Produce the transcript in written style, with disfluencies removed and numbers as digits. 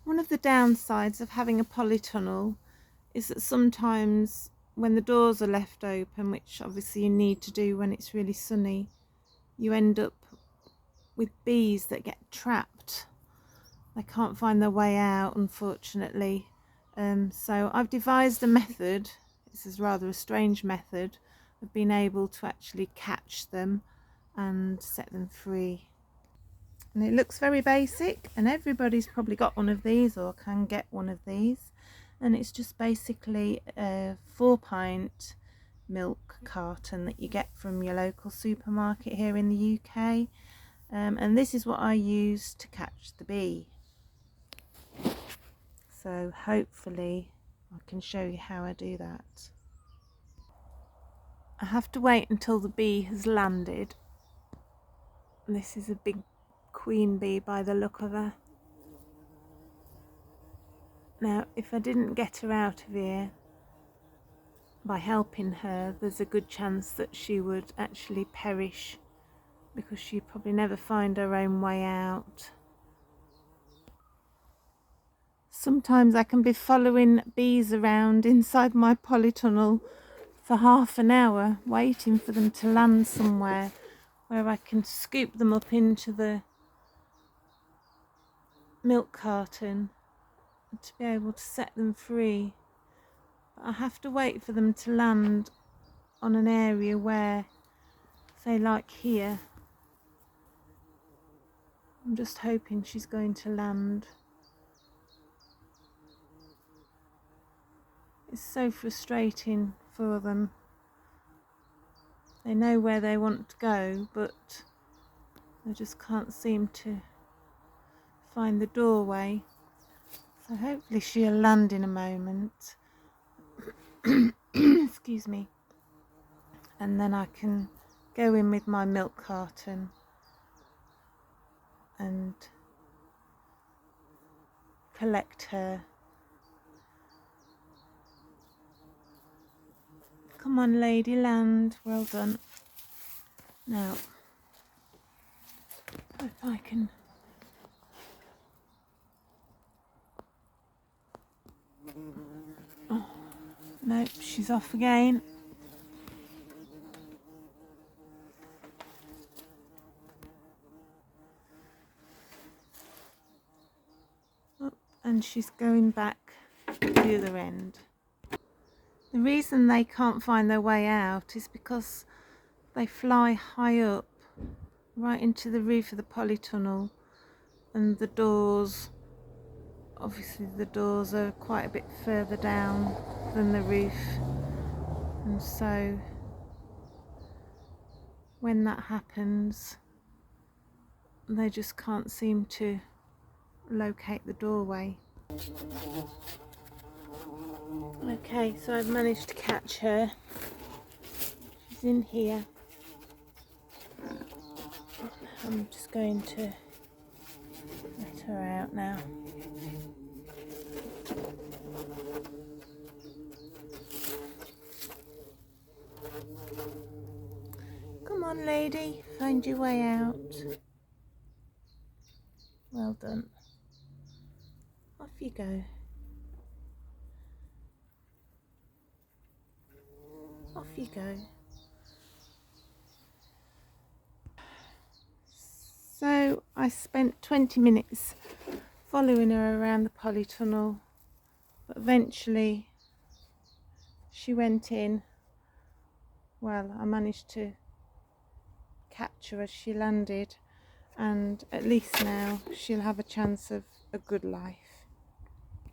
One of the downsides of having a polytunnel is that sometimes when the doors are left open, which obviously you need to do when it's really sunny, you end up with bees that get trapped. They can't find their way out, unfortunately. So I've devised a method, this is rather a strange method, of being able to actually catch them and set them free. And it looks very basic, and everybody's probably got one of these or can get one of these. And it's just basically a 4-pint milk carton that you get from your local supermarket here in the UK. And this is what I use to catch the bee. So hopefully I can show you how I do that. I have to wait until the bee has landed. This is a big queen bee by the look of her. Now, if I didn't get her out of here by helping her, there's a good chance that she would actually perish, because she'd probably never find her own way out. Sometimes I can be following bees around inside my polytunnel for half an hour, waiting for them to land somewhere where I can scoop them up into the milk carton to be able to set them free. But I have to wait for them to land on an area where, say like here, I'm just hoping she's going to land. It's so frustrating for them. They know where they want to go, but they just can't seem to find the doorway. So hopefully she'll land in a moment. Excuse me. And then I can go in with my milk carton and collect her. Come on, lady, land. Well done. Now, if I can... Oh, nope, she's off again. Oh, and she's going back to the other end. The reason they can't find their way out is because they fly high up, right into the roof of the polytunnel, and the doors, obviously the doors are quite a bit further down than the roof, and so when that happens they just can't seem to locate the doorway. Okay, so I've managed to catch her. She's in here. I'm just going to let her out now. Come on, lady, find your way out. Well done. Off you go. Off you go. So I spent 20 minutes following her around the polytunnel, but eventually she went in. Well, I managed to catch her as she landed, and at least now she'll have a chance of a good life.